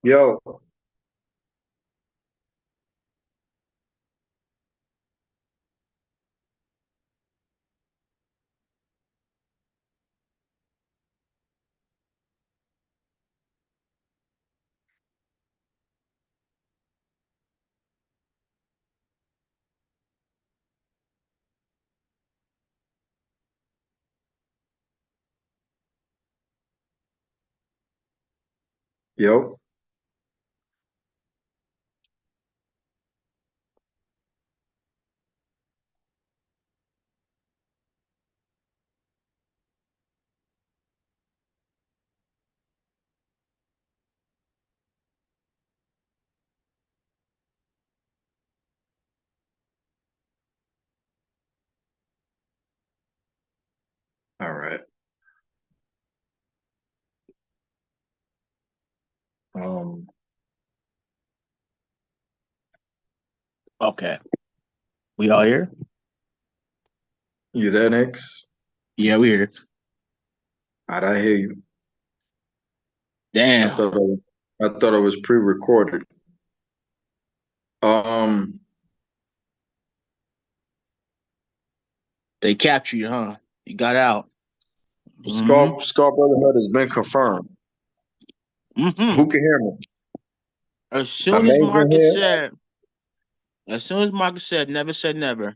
Yo, yo, all right. Um, Okay. We all here? you there, Nix? Yeah, we here. I hear you. I Damn. thought I was, I thought it was pre-recorded. Um, They captured you, huh? You got out. Mm-hmm. Scar Brotherhood has been confirmed. Mm-hmm. Who can hear me? As soon as Amazing Marcus here. said, never said never,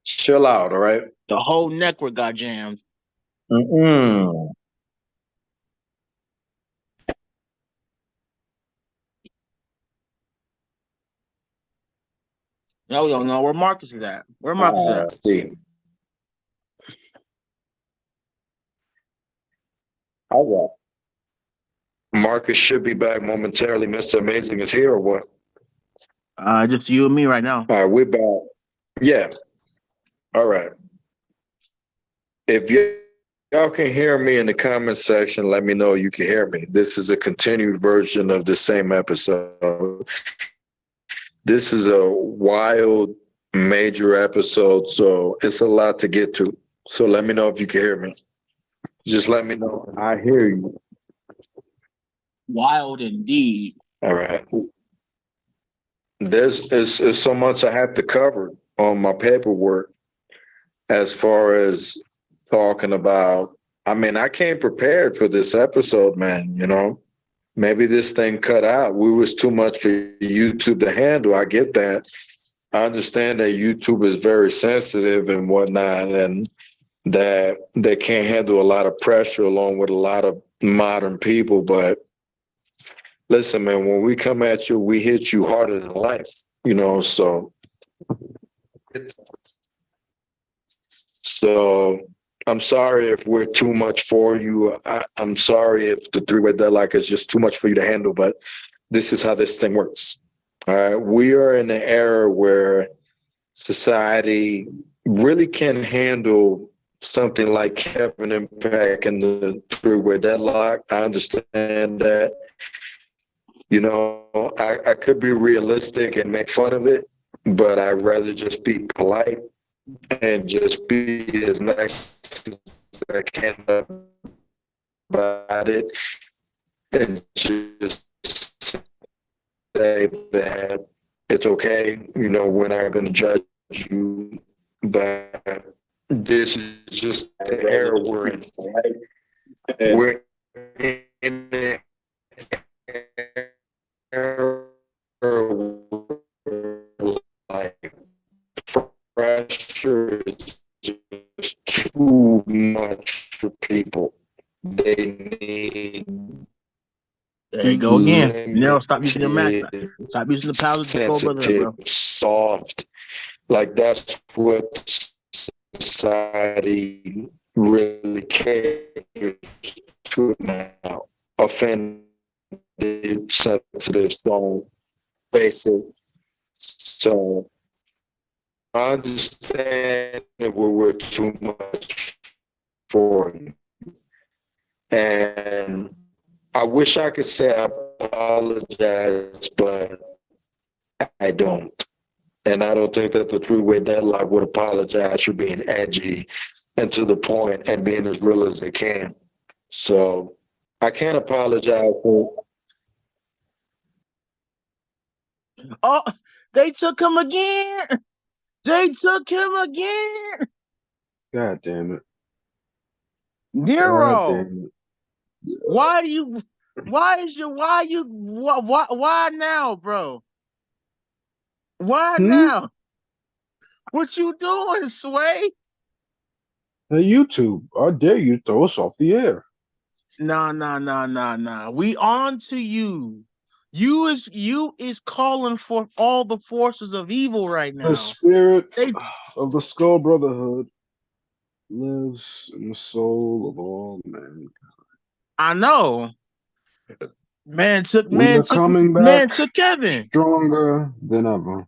Chill out, all right? the whole network got jammed. Mm-mm. No, we don't know where Marcus is at. Where Marcus Ah, at? see. All right. Marcus should be back momentarily. Mr. Amazing is here or what? Just you and me right now. All right, we're back. Yeah. All right. If y'all can hear me in the comment section, let me know you can hear me. This is a continued version of the same episode. This is a wild, major episode, so it's a lot to get to. So let me know if you can hear me. Just let me know. I hear you. Wild indeed. All right. There's is so much I have to cover on my paperwork as far as talking about. I mean, I came prepared for this episode, man, you know. Maybe this thing cut out. We was too much for YouTube to handle. I get that. I understand that YouTube is very sensitive and whatnot, and that they can't handle a lot of pressure along with a lot of modern people. But listen, man, when we come at you, we hit you harder than life, you know. So I'm sorry if we're too much for you. I'm sorry if the three-way deadlock is just too much for you to handle, but this is how this thing works. All right. We are in an era where society really can handle something like Kevin Impact and the three-way deadlock. I understand that. You know, I could be realistic and make fun of it, but I'd rather just be polite and just be as nice as I can about it and just say that it's okay. You know, we're not going to judge you, but this is just the era we're in. We're in the era where like pressure is just too much for people. They need There you go again. No, stop using the Mac. limited, Stop using the powers of the Skull Brotherhood, sensitive, bro. soft. Like that's what society really caters to now. Offended, sensitive, so basic. So I understand if we were too much for you. And I wish I could say I apologize, but I don't. And I don't think that the three-way deadlock would apologize for being edgy and to the point and being as real as they can. So I can't apologize for. Oh, they took him again. They took him again. God damn it. God Nero. damn it. Why do you? Why now, bro? Why now? What you doing, Sway? Hey, YouTube, I dare you to throw us off the air. Nah. We on to you. You is calling for all the forces of evil right The now. spirit They, of the Skull Brotherhood lives in the soul of all men. I know. Man took We are coming back Kevin. stronger than ever.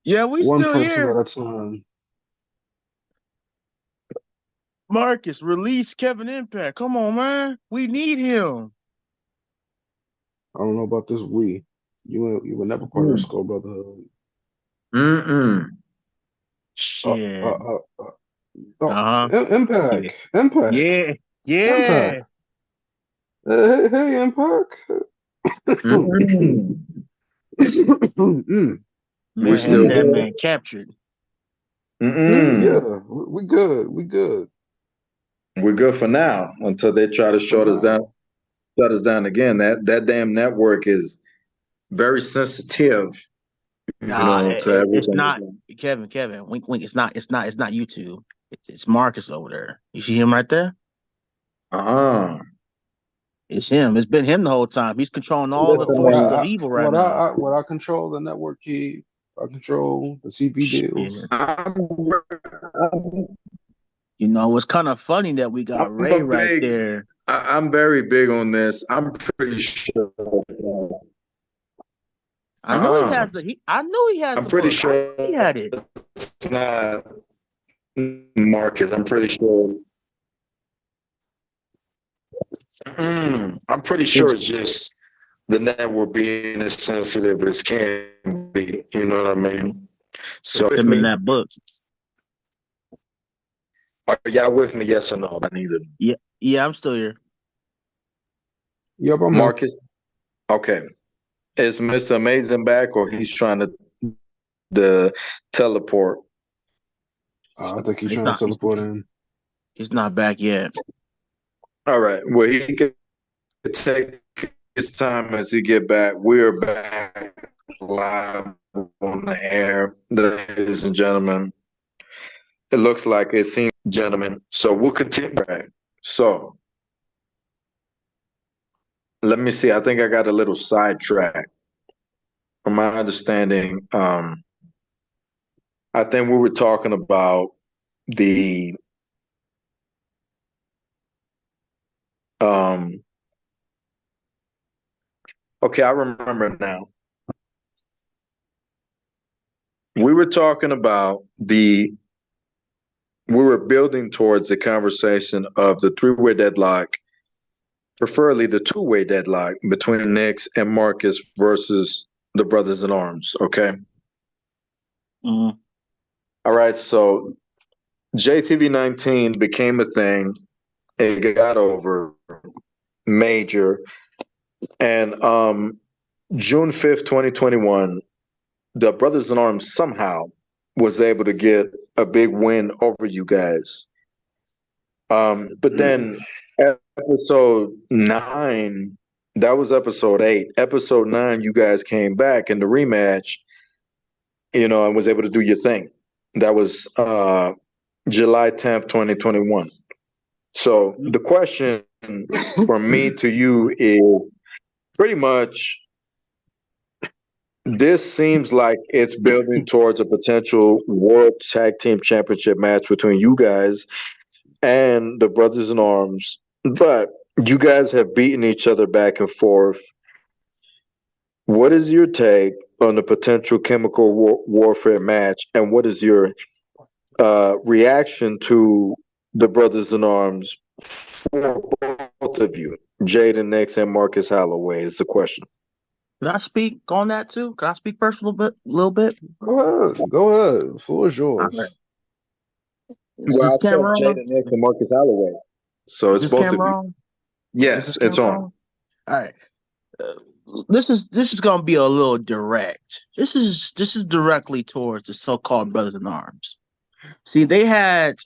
Yeah, we One still person here. at a time. Marcus, release Kevin Impact. Come on, man. We need him. I don't know about this we. You were never part of the Skull Brotherhood. Shit. Impact. Impact. Yeah. Impact. Hey, Impact. We still That good. man captured. Yeah, we good. We good. We're good for now until they try to shut us down. Shut us down again. That damn network is very sensitive, Nah, to it's not everything. Kevin. Wink, wink. It's not YouTube. It's Marcus over there. You see him right there? Uh-huh. It's him. It's been him the whole time. He's controlling all the Listen, forces of evil right now. What I control the network key. I control the CP deals. You know, it's kind of funny that we got Ray right there. I'm very big on this. I'm pretty sure. I know he has the. I knew he has I'm the pretty book. sure He had it. it's not Marcus. I'm pretty sure. I'm pretty sure it's just the network being as sensitive as can be. You know what I mean? So It's him in that book. Are y'all with me? Yes or no? I need it. Yeah, I'm still here. Yep, I'm Marcus. Okay. Is Mr. Amazing back, or he's trying to teleport? I think he's trying to teleport in. He's not back yet. All right. Well, he could take his time as he get back. We're back live on the air, ladies and gentlemen. It looks like it seems, gentlemen. So we'll continue. Right. So let me see. I think I got a little sidetrack. From my understanding, I think we were talking about the okay, I remember now. We were talking about we were building towards the conversation of the three-way deadlock, preferably the two-way deadlock between Nix and Marcus versus the Brothers in Arms. Okay. Mm-hmm. All right. So JTV 19 became a thing. It got over major. And June 5th, 2021, the Brothers in Arms somehow was able to get a big win over you guys. But then episode 9, that was episode 8. Episode 9, you guys came back in the rematch, and was able to do your thing. That was July 10th, 2021. So the question from me to you is pretty much, this seems like it's building towards a potential World Tag Team Championship match between you guys and the Brothers in Arms. But you guys have beaten each other back and forth. What is your take on the potential chemical warfare match, and what is your reaction to the Brothers in Arms for both of you, Jaden Nix and Marcus Holloway? Is the question. Can I speak on that too? Can I speak first a little bit? Go ahead. The floor is yours. Right. Well, I said Jaden Nix and Marcus Holloway. So it's both of you. On? Yes, it's on. All right. this is gonna be a little direct. This is directly towards the so-called brothers in arms. See, they had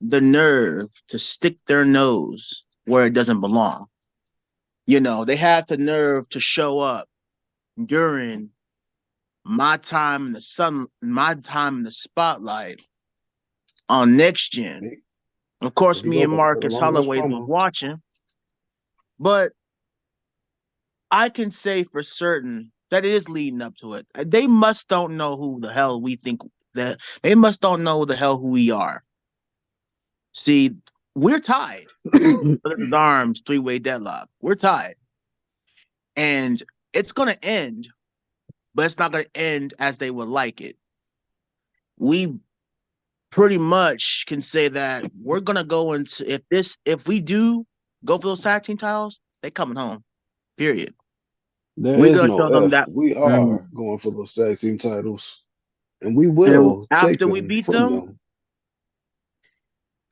the nerve to stick their nose where it doesn't belong. You know, they had the nerve to show up during my time in the sun, my time in the spotlight on Next Gen. Of course, He me goes and like the Marcus longest Holloway was promo. watching, but I can say for certain that it is leading up to it. They must don't know who the hell we think that they must don't know the hell who we are. See, we're tied. Brothers Arms, three-way deadlock. We're tied. And it's gonna end, but it's not gonna end as they would like it. We pretty much can say that we're gonna go into if we do go for those tag team titles, they coming home. Period. There We're is gonna no show them if. that. We Mm, are going for those tag team titles, and we And will take after we them beat from them, them.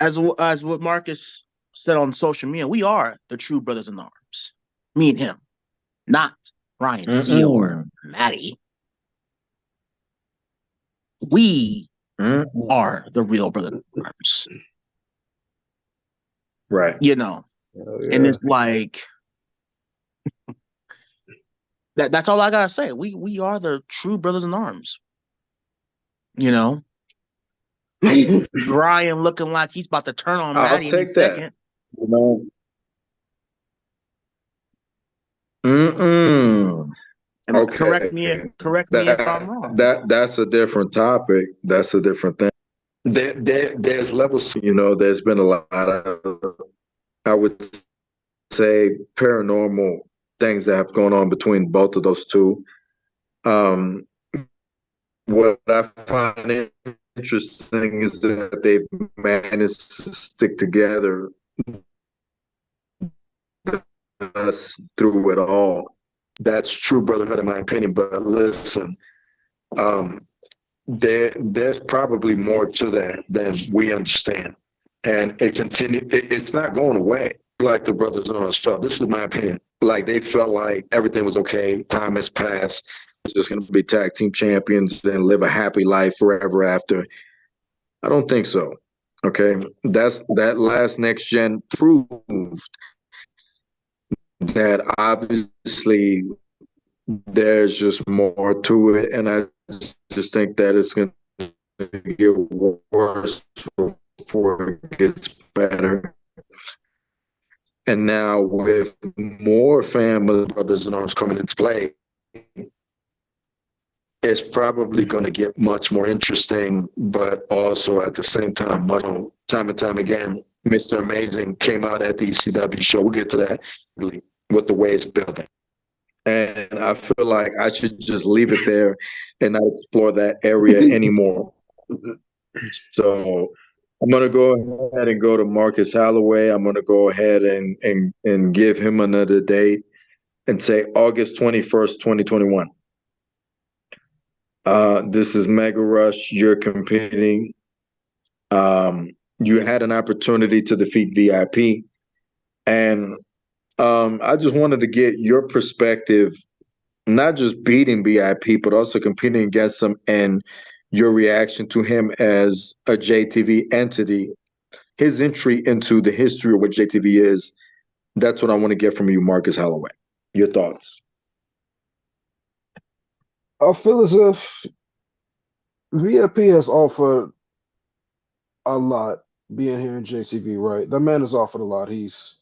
as what Marcus said on social media, we are the true brothers in arms. Me and him, not Ryan C or mm-mm, Maddie. We mm-mm. are the real brothers in arms. Right. You know, Hell and yeah. it's like that's all I gotta say. We are the true brothers in arms. You know, Brian looking like he's about to turn on I'll Maddie any take that. second. You know. Mm-mm. And Okay. correct me if I'm wrong. That's a different topic. That's a different thing. There's levels. You know, there's been a lot of, I would say, paranormal things that have gone on between both of those two. Um, what I find interesting is that they've managed to stick together us through it all. That's true brotherhood, in my opinion. But listen, um, there's probably more to that than we understand, and it's not going away. Like the brothers in arms felt. This is my opinion. Like they felt like everything was okay. Time has passed. It's just going to be tag team champions and live a happy life forever after. I don't think so. Okay, that last Next Gen proved that obviously there's just more to it, and I just think that it's going to get worse before it gets better. And now with more family brothers in arms coming into play, it's probably going to get much more interesting, but also at the same time, time and time again, Mr. Amazing came out at the ECW show. We'll get to that with the way it's building. And I feel like I should just leave it there and not explore that area anymore. So I'm gonna go ahead and go to Marcus Holloway. I'm gonna go ahead and give him another date and say August 21st, 2021. This is Mega Rush. You're competing. You had an opportunity to defeat VIP, and I just wanted to get your perspective, not just beating VIP, but also competing against him and your reaction to him as a JTV entity, his entry into the history of what JTV is. That's what I want to get from you, Marcus Holloway. Your thoughts. I feel as if VIP has offered a lot being here in JTV, right? That man has offered a lot. He's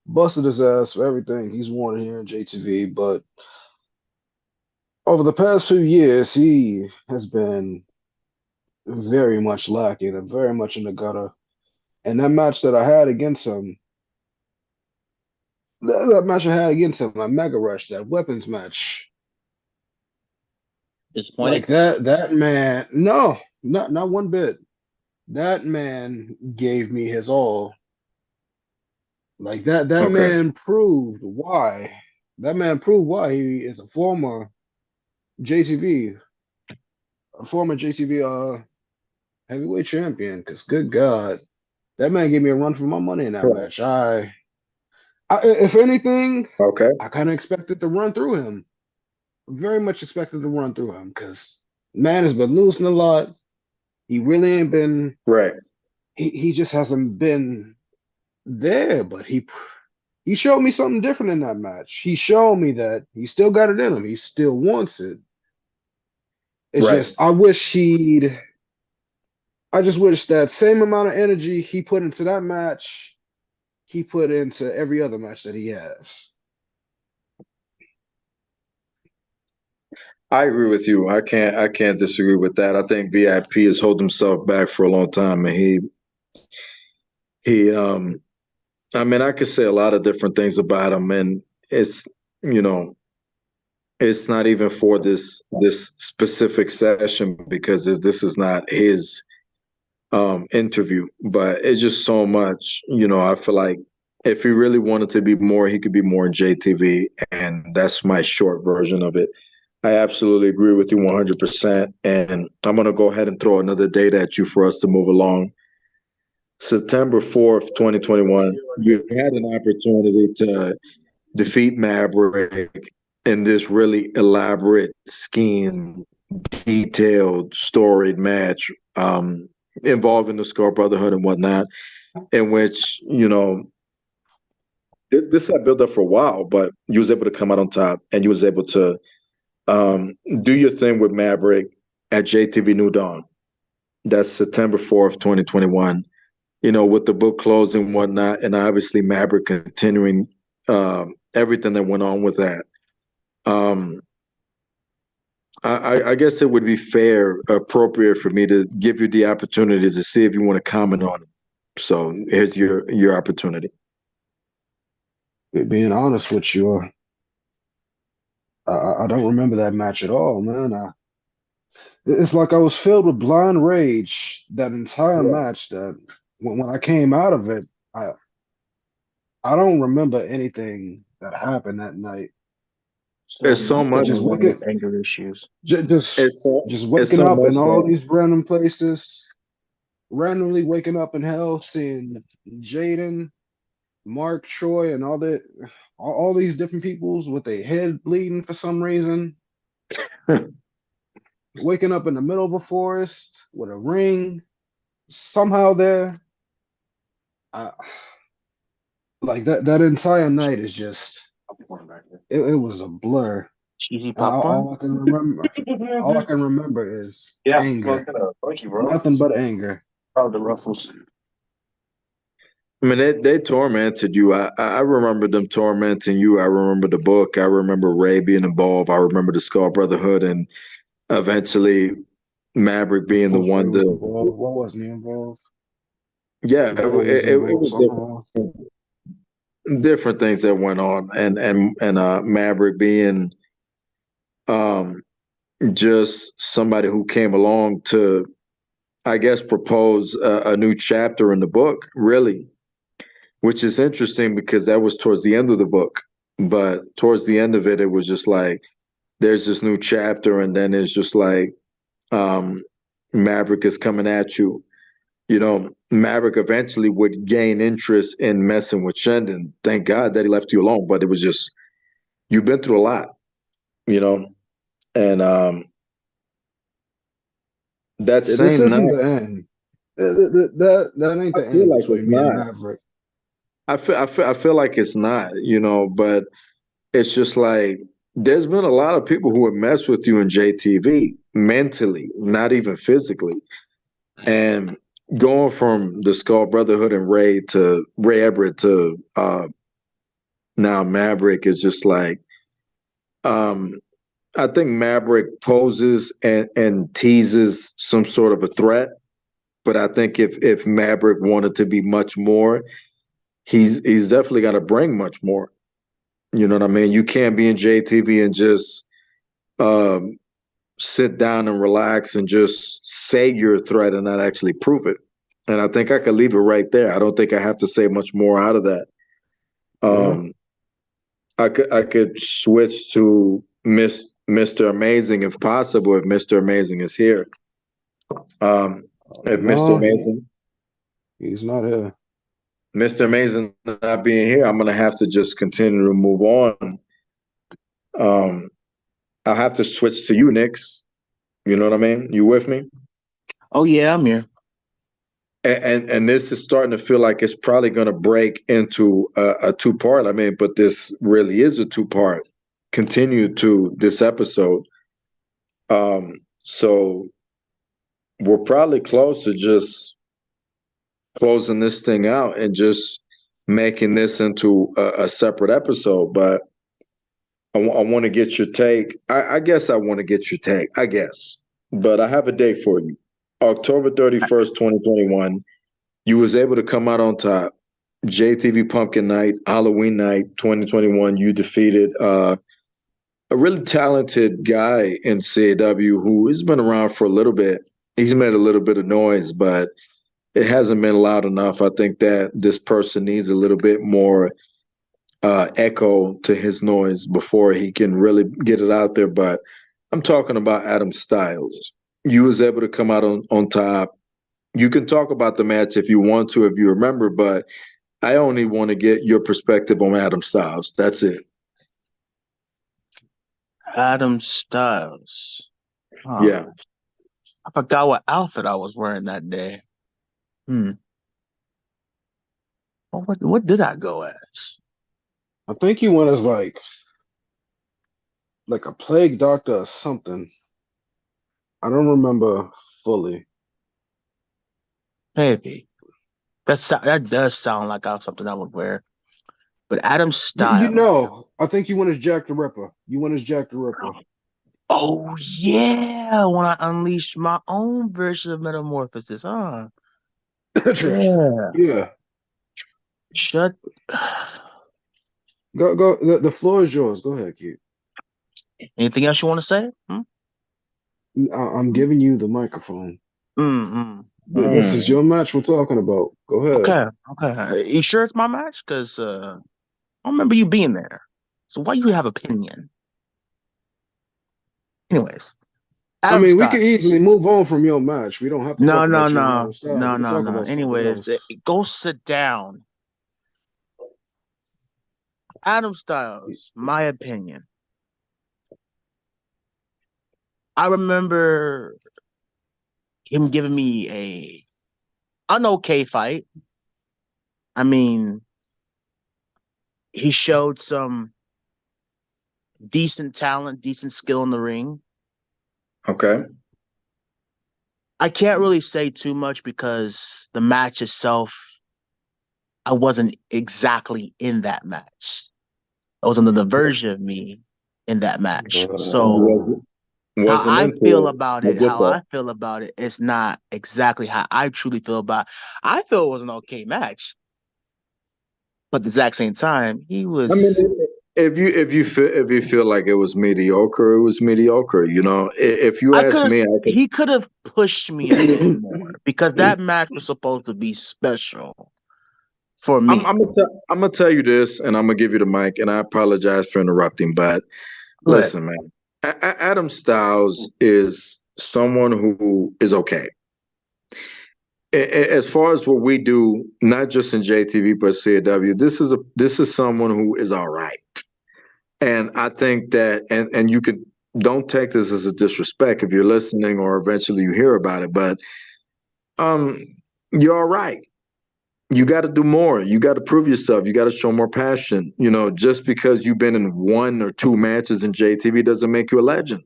busted his ass for everything he's wanted here in JTV, but over the past few years, he has been very much lacking and very much in the gutter. And that match that I had against him, that match I had against him, that Mega Rush, that weapons match, Disappointed? like that man, no, not one bit. That man gave me his all. Like that Okay. man proved why. That man proved why he is a former JTV, a former JTV heavyweight champion. Because good God, that man gave me a run for my money in that match. If anything, Okay. I kind of expected to run through him. very much expected to run through him because man has been losing a lot. He really ain't been. Right. He just hasn't been there. But he showed me something different in that match. He showed me that he still got it in him. He still wants it. It's Right. just I just wish that same amount of energy he put into that match, he put into every other match that he has. I agree with you. I can't disagree with that. I think VIP has held himself back for a long time, and he I mean, I could say a lot of different things about him, and it's you know it's not even for this specific session because this is not his interview, but it's just so much. I feel like if he really wanted to be more, he could be more in JTV, and that's my short version of it. I absolutely agree with you 100%. And I'm going to go ahead and throw another date at you for us to move along. September 4th, 2021, you had an opportunity to defeat Maverick in this really elaborate scheme, detailed, storied match involving the Skull Brotherhood and whatnot, in which, this had built up for a while, but you was able to come out on top and you was able to do your thing with Maverick at JTV New Dawn. That's September 4th, 2021. With the book closing and whatnot, and obviously Maverick continuing everything that went on with that. I guess it would be fair, appropriate for me to give you the opportunity to see if you want to comment on it. So here's your opportunity. Being honest with you, I don't remember that match at all, man. It's like I was filled with blind rage that entire Yeah. match. That when I came out of it, I don't remember anything that happened that night. It's so Still much. Just dealing waking, with anger issues. just It's so just it's waking so up much in all so. these random places, randomly waking up in hell, seeing Jaden, Mark, Troy, and all these different peoples with their head bleeding for some reason. Waking up in the middle of a forest with a ring somehow there. I, like that entire night is just it was a blur. Cheesy And popcorn. all I can remember is Yeah, anger. smoking a funky, bro. Nothing but anger. Proud the ruffles. I mean, they tormented you. I remember them tormenting you. I remember the book. I remember Ray being involved. I remember the Skull Brotherhood, and eventually Maverick being the Coach Ray one was to. involved. What wasn't he involved? Yeah, Coach Ray was it involved was somehow. different things that went on, and Maverick being um just somebody who came along to, I guess, propose a new chapter in the book, really, which is interesting because that was towards the end of the book. But towards the end of it, it was just like there's this new chapter, and then it's just like um, Maverick is coming at you. Maverick eventually would gain interest in messing with Shendon. Thank God that he left you alone, but it was just you've been through a lot, you know, and that This same isn't night, the end. That ain't I the feel end like between it's me and not. Maverick. I feel like it's not, but it's just like there's been a lot of people who have messed with you in JTV mentally, not even physically. And going from the Skull Brotherhood and Ray Everett to now Maverick is just like um I think Maverick poses and teases some sort of a threat, but I think if Maverick wanted to be much more, he's definitely got to bring much more. You know what I mean? You can't be in JTV and just um, sit down and relax and just say you're a threat and not actually prove it. And I think I could leave it right there. I don't think I have to say much more out of that. Yeah. Um, I could switch to Mr. Amazing if possible, if Mr. Amazing is here. If Mr. No, Amazing he's not here. Mr. Amazing not being here, I'm gonna have to just continue to move on. Um, I'll have to switch to you, Nix. You know what I mean? You with me? Oh yeah, I'm here. And this is starting to feel like it's probably going to break into a two-part. I mean, but this really is a two-part. Continue to this episode. So we're probably close to just closing this thing out and just making this into a separate episode. But I want to get your take. I guess I want to get your take. I guess, but I have a date for you. October 31st, 2021. You was able to come out on top. JTV Pumpkin Night, Halloween Night, 2021. You defeated a really talented guy in CAW who has been around for a little bit. He's made a little bit of noise, but it hasn't been loud enough. I think that this person needs a little bit more echo to his noise before he can really get it out there. But I'm talking about Adam Styles. You was able to come out on top. You can talk about the match if you want to, if you remember, but I only want to get your perspective on Adam Styles. That's it. Adam Styles. Oh, Yeah. I forgot what outfit I was wearing that day. What did I go as? I think you went as like a plague doctor or something. I don't remember fully. Maybe. That does sound like something I would wear. But Adam Styles. You know, I think you went as Jack the Ripper. You went as Jack the Ripper. Oh yeah, when I unleashed my own version of metamorphosis, huh? Yeah. Yeah. Shut. Go. The floor is yours. Go ahead, Keith. Anything else you want to say? I'm giving you the microphone. This is Mm. your match we're talking about. Go ahead. Okay. You sure it's my match? Because I don't remember you being there. So why you have opinion? Anyways, Adam we Styles. can easily move on from your match. We don't have to talk about your Adam Styles. We can talk about something Anyways, else. go sit down. Adam Styles, my opinion. I remember him giving me an okay fight. I mean, he showed some decent talent, decent skill in the ring. Okay. I can't really say too much because the match itself, I wasn't exactly in that match. I was under the version of me in that match. So how I feel about it is not exactly how I truly feel about it. I feel it was an okay match. But at the exact same time, he was. I mean, if you feel like it was mediocre, it was mediocre. You know, if you ask me, he could have pushed me a little more because that match was supposed to be special for me. I'm gonna tell you this, and I'm gonna give you the mic, and I apologize for interrupting, but listen, man, Adam Styles is someone who is okay. As far as what we do, not just in JTV but CAW, this is someone who is all right. And I think that, and you could, don't take this as a disrespect if you're listening or eventually you hear about it, but you're all right. You got to do more. You got to prove yourself. You got to show more passion. You know, just because you've been in 1 or 2 matches in JTV doesn't make you a legend.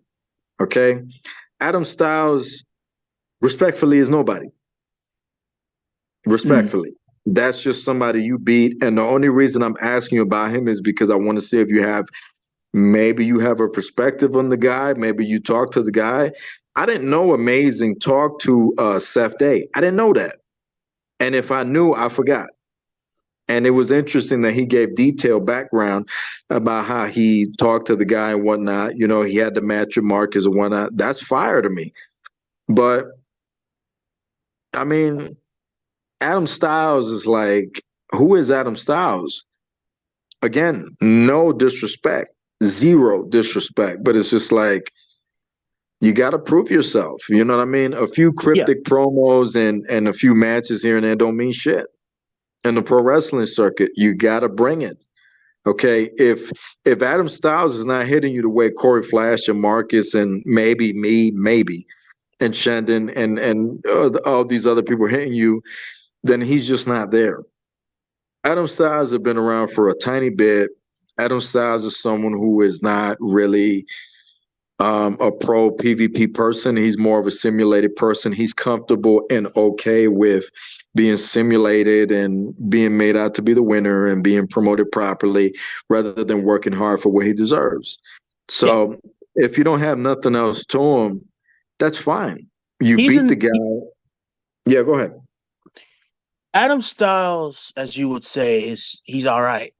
Okay? Adam Styles, respectfully, is nobody. Respectfully. That's just somebody you beat. And the only reason I'm asking you about him is because I want to see if maybe you have a perspective on the guy. Maybe you talk to the guy. I didn't know Amazing talked to Seth Day. I didn't know that. And if I knew, I forgot. And it was interesting that he gave detailed background about how he talked to the guy and whatnot. You know, he had the match with Marcus and whatnot. That's fire to me. But, I mean, Adam Styles is like, who is Adam Styles? Again, no disrespect, 0 disrespect, but it's just like, you got to prove yourself. You know what I mean? A few cryptic promos and a few matches here and there don't mean shit. In the pro wrestling circuit, you got to bring it. Okay, if Adam Styles is not hitting you the way Corey Flash and Marcus and maybe me, maybe and Shandon and all these other people hitting you, then he's just not there. Adam Styles have been around for a tiny bit. Adam Styles is someone who is not really a pro PvP person. He's more of a simulated person. He's comfortable and okay with being simulated and being made out to be the winner and being promoted properly rather than working hard for what he deserves. So if you don't have nothing else to him, that's fine. You beat the guy. Yeah, go ahead. Adam Styles, as you would say, he's all right.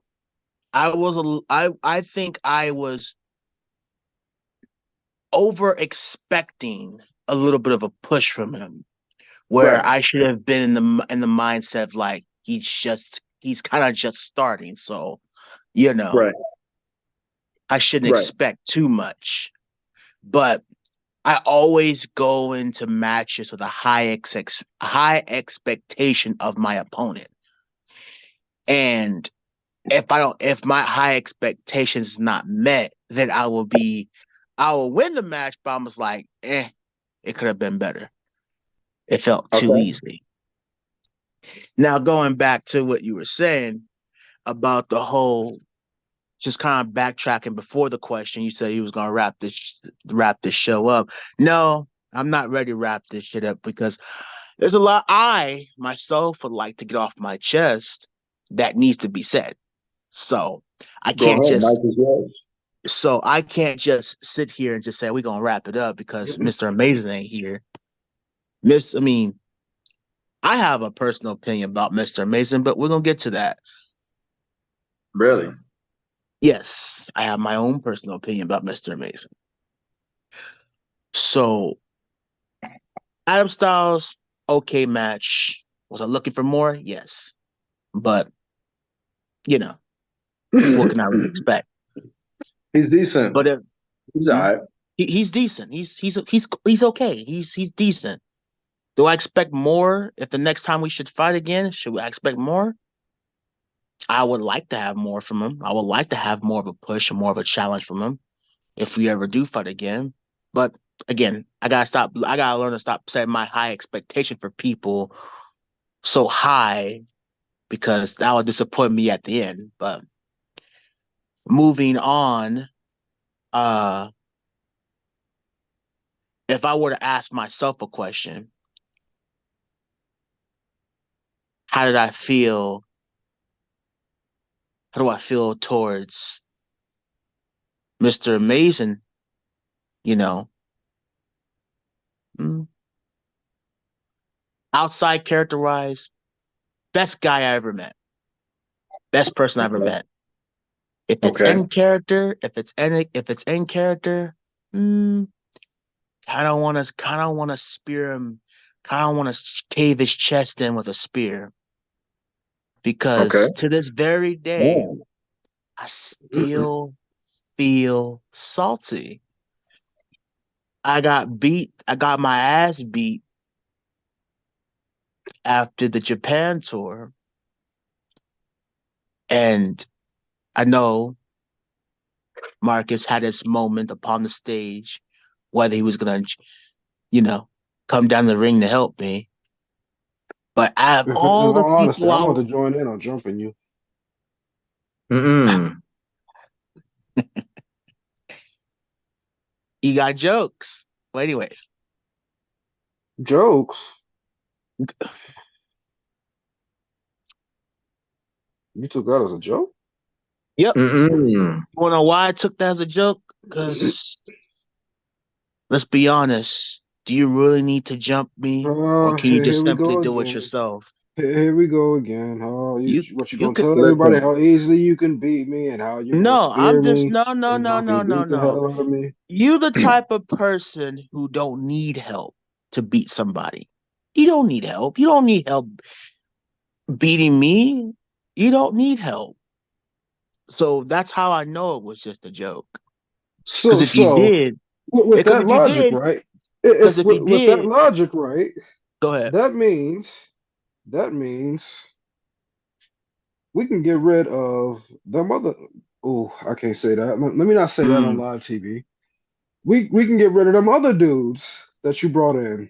I think I was over expecting a little bit of a push from him, where Right. I should have been in the mindset of like he's kind of just starting, so Right. I shouldn't Right. expect too much. But I always go into matches with a high expectation of my opponent, and if my high expectations is not met, then I will win the match, but I was like, it could have been better. It felt too Okay. easy. Now going back to what you were saying about the whole, just kind of backtracking before the question, you said you was gonna wrap this show up. No, I'm not ready to wrap this shit up because there's a lot I myself would like to get off my chest that needs to be said. So I Go can't ahead. just Mike is yours. so I can't just sit here and just say we're gonna wrap it up because Mr. Amazing ain't here. I mean, I have a personal opinion about Mr. Amazing, but we're gonna get to that. Really? Yes, I have my own personal opinion about Mr. Amazing. So Adam Styles, okay match. Was I looking for more? Yes. But what can I really expect? He's decent. But if He's all right. he's decent. He's okay. He's decent. Do I expect more if the next time we should fight again? Should I expect more? I would like to have more from him. I would like to have more of a push and more of a challenge from him if we ever do fight again. But again, I gotta learn to stop setting my high expectation for people so high because that would disappoint me at the end. But moving on, uh if I were to ask myself a question, how did I feel? How do I feel towards Mr. Amazing? You know, mm, outside character wise, best guy I ever met, best person I ever Okay. met. If it's Okay. if it's in character, kind of want to spear him, kind of want to cave his chest in with a spear. Okay. Because to this very day, Yeah. I still feel salty. I got my ass beat after the Japan tour. And I know Marcus had his moment upon the stage, whether he was going to, come down the ring to help me. But out of In all the all honesty, people I want to join in on jumping you. Mm-mm. you got jokes. But anyways, Jokes? You took that as a joke? yep. Mm-mm. You wanna know why I took that as a joke? Because let's be honest. Do you really need to jump me, or can you Here just we simply go do it again. yourself? Here we go again. You What you you gonna could tell everybody Listen. how easily you can beat me and how you're gonna no. spear I'm just me no and how you beat the no. hell out of me? You the type of person who don't need help to beat somebody. You don't need help. You don't need help beating me. You don't need help. So that's how I know it was just a joke. Because So if you so did, with because that if you logic, did, right? because If if you with that did, logic, right? go ahead. That means that means we can get rid of them other. Oh, I can't say that. Let me not say that on Mm, live TV. We can get rid of them other dudes that you brought in.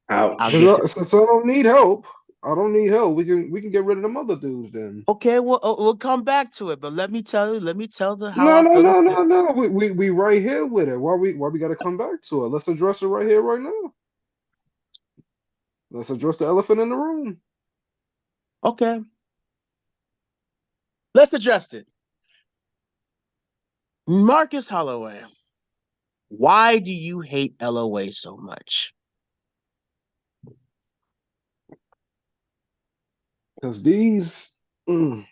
I'll Ouch. get to. Since I don't need help, I don't need help. We can get rid of them other dudes then. Okay, well, we'll come back to it, but let me tell you. Let me tell the how No, I no, feel. no, no, no. We right here with it. Why we gotta come back to it? Let's address it right here, right now. Let's address the elephant in the room. Okay, let's address it. Marcus Holloway, why do you hate LOA so much? Because these No,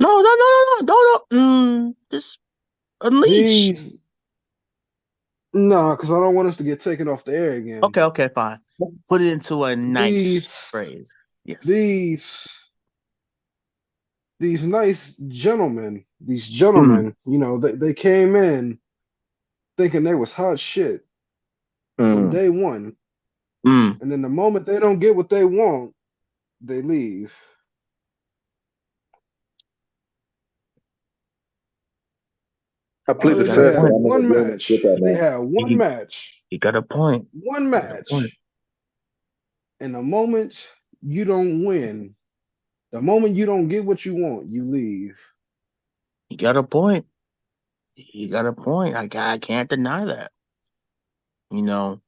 no, no, no, no, don't. Just unleash. these nah, because I don't want us to get taken off the air again. Okay, okay, fine. Put it into a nice These phrase. Yes. these these nice gentlemen, Mm, they came in thinking they was hot shit from Mm. day one. mm. And then the moment they don't get what they want, they leave. I All plead You the they got a they fifth, had but point. I'm in one agreement with match. that They now. had one You, match. you got a point. One You got a point. match. And the moment you don't win, the moment you don't get what you want, you leave. You got a point. You got a point. I can't deny that. You know,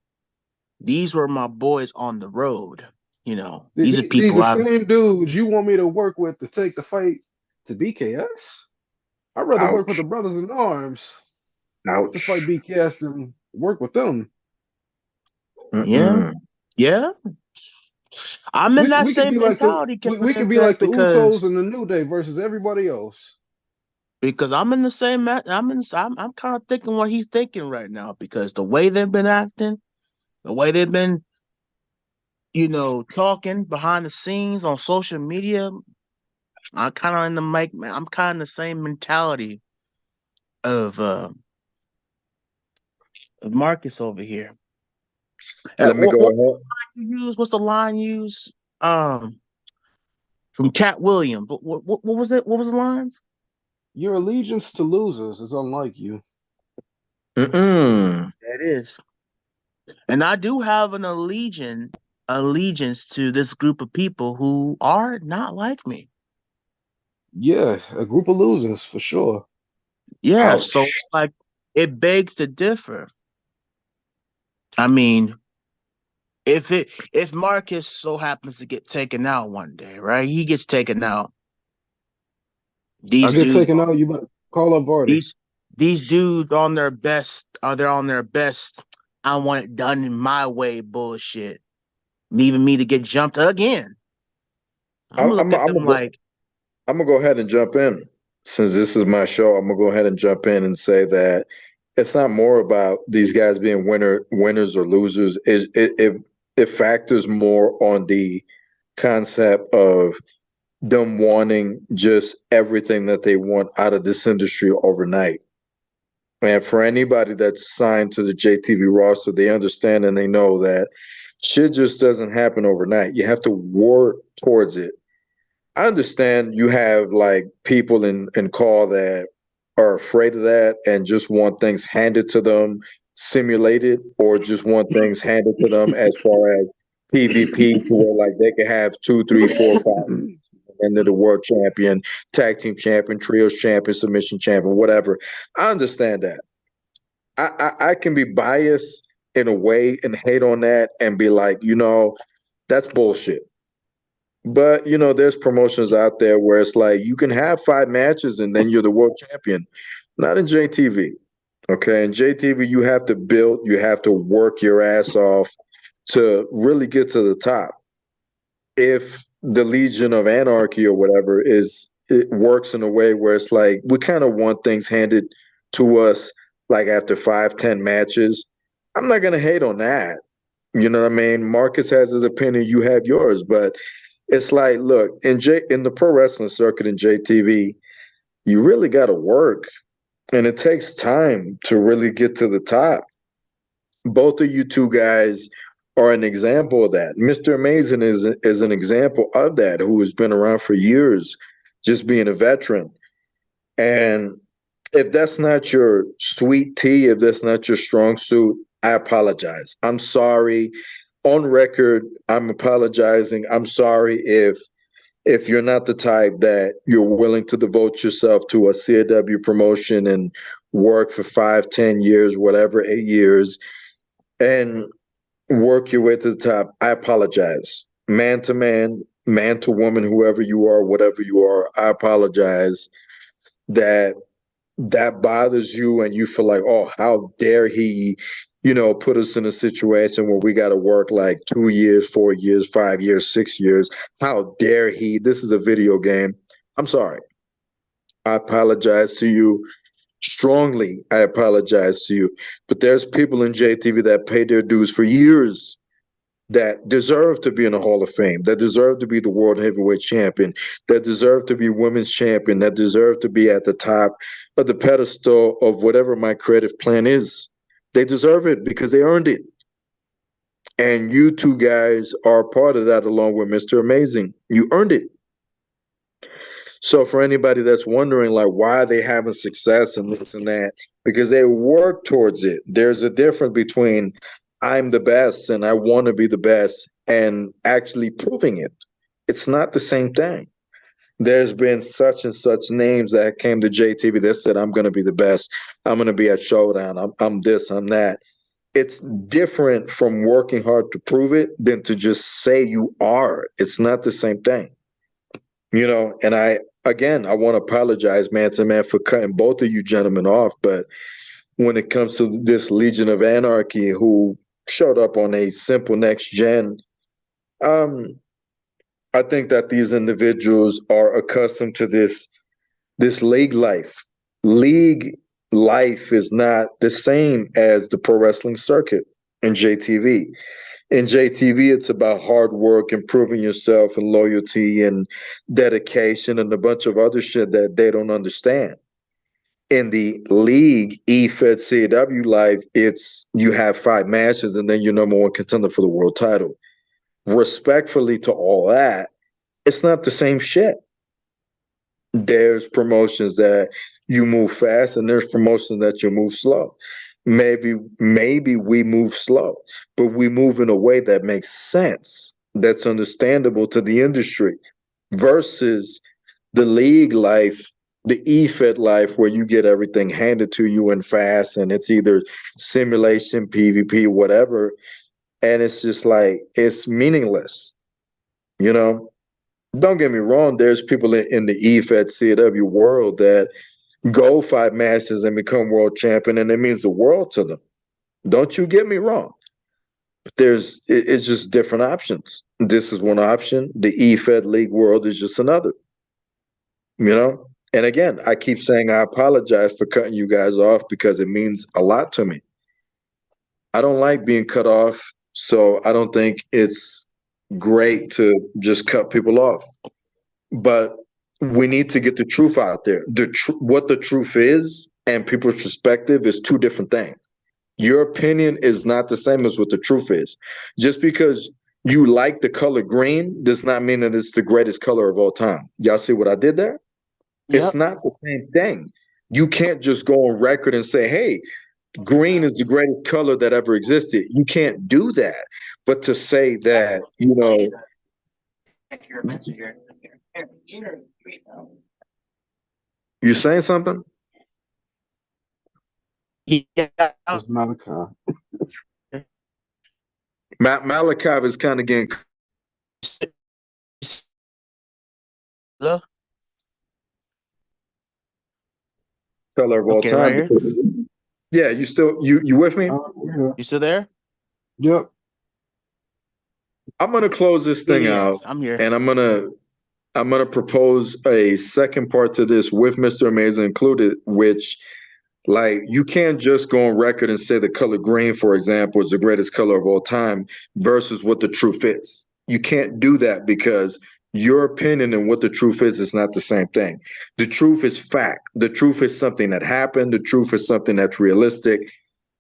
these were my boys on the road. You know, these are These people the I've. same dudes you want me to work with to take the fight to BKS. I'd rather work with the Ouch. brothers in arms to fight Ouch. BKS than work with them. Yeah, Mm-mm. yeah. I'm in that We could same be like the mentality, Kevin we could be Impect, like the Usos because and the New Day versus everybody else. I'm in the same. I'm kind of thinking what he's thinking right now, because the way they've been acting, the way they've been, talking behind the scenes on social media. I'm kind of in the mic. I'm kind of the same mentality of Marcus over here. Let me What go ahead. you use? What's the line use? Um, from Cat Williams. What was it? What was the lines? Your allegiance to losers is unlike you. Mm-mm. That is. And I do have an allegiance to this group of people who are not like me. Yeah, a group of losers for sure. Yeah, so Ouch. like it begs to differ. I mean, if Marcus so happens to get taken out one day, right? He gets taken out. I These get dudes taken out, you better call up Vardy. these dudes on their best, are they on their best? I want it done in my way bullshit. Leaving me to get jumped again. I'm I'm, gonna look I'm, at I'm them gonna go. like, I'm gonna go ahead and jump in. Since this is my show, I'm gonna go ahead and jump in and say that it's not more about these guys being winners or losers. It factors more on the concept of them wanting just everything that they want out of this industry overnight. And for anybody that's signed to the JTV roster, they understand and they know that shit just doesn't happen overnight. You have to work towards it. I understand you have like people in call that are afraid of that and just want things handed to them, simulated, or just want things handed to them as far as PvP, to where like they can have two, three, four, five, and they're the world champion, tag team champion, trios champion, submission champion, whatever. I understand that. I can be biased in a way and hate on that and be like, that's bullshit. But there's promotions out there where it's like you can have 5 matches and then you're the world champion. Not in JTV. Okay. In JTV, you have to build, you have to work your ass off to really get to the top. If the Legion of Anarchy or whatever it works in a way where it's like we kind of want things handed to us like after 5, 10 matches. I'm not gonna hate on that. You know what I mean? Marcus has his opinion, you have yours, but it's like, look, in the pro wrestling circuit in JTV, you really got to work, and it takes time to really get to the top. Both of you two guys are an example of that. Mr. Amazing is an example of that, who has been around for years, just being a veteran. And if that's not your sweet tea, if that's not your strong suit, I apologize. I'm sorry. On record, I'm apologizing. I'm sorry if you're not the type that you're willing to devote yourself to a CAW promotion and work for 5, 10 years, whatever, 8 years, and work your way to the top, I apologize. Man to woman, whoever you are, whatever you are, I apologize that that bothers you and you feel like, oh, how dare he, put us in a situation where we got to work like 2 years, 4 years, 5 years, 6 years. How dare he? This is a video game. I'm sorry. I apologize to you strongly. I apologize to you. But there's people in JTV that paid their dues for years that deserve to be in the Hall of Fame, that deserve to be the world heavyweight champion, that deserve to be women's champion, that deserve to be at the top of the pedestal of whatever my creative plan is. They deserve it because they earned it. And you two guys are part of that along with Mr. Amazing. You earned it. So for anybody that's wondering, like, why are they having success and this and that? Because they work towards it. There's a difference between I'm the best and I want to be the best and actually proving it. It's not the same thing. There's been such and such names that came to JTV that said, I'm going to be the best. I'm going to be at Showdown. I'm this, I'm that. It's different from working hard to prove it than to just say you are. It's not the same thing. And I want to apologize, man to man, for cutting both of you gentlemen off. But when it comes to this Legion of Anarchy who showed up on a simple next gen, I think that these individuals are accustomed to this league life. League life is not the same as the pro wrestling circuit in JTV. In JTV, it's about hard work, improving yourself, and loyalty and dedication and a bunch of other shit that they don't understand. In the league, EFED CAW life, it's you have 5 matches and then you're number 1 contender for the world title. Respectfully to all that, it's not the same shit. There's promotions that you move fast and there's promotions that you move slow. Maybe we move slow, but we move in a way that makes sense, that's understandable to the industry, versus the league life, the EFED life, where you get everything handed to you and fast, and it's either simulation, PvP, whatever, and it's just like, it's meaningless. Don't get me wrong, there's people in the EFED CW world that go 5 matches and become world champion, and it means the world to them. Don't you get me wrong. But it's just different options. This is one option. The EFED League world is just another. And again, I keep saying I apologize for cutting you guys off because it means a lot to me. I don't like being cut off, so I don't think it's great to just cut people off. But we need to get the truth out there. What the truth is and people's perspective is 2 different things. Your opinion is not the same as what the truth is. Just because you like the color green does not mean that it's the greatest color of all time. Y'all see what I did there? Yep. It's not the same thing. You can't just go on record and say, hey, green is the greatest color that ever existed. You can't do that. But to say that, you saying something? Yeah. It's Malachi. Malachi is kind of getting Hello? color of all Okay, time. right Yeah, you still you with me? You still there? Yep. I'm gonna close this thing out. I'm here. And I'm gonna propose a second part to this with Mr. Amazing included, which, like, you can't just go on record and say the color green, for example, is the greatest color of all time versus what the truth is. You can't do that because your opinion and what the truth is not the same thing. The truth is fact. The truth is something that happened. The truth is something that's realistic.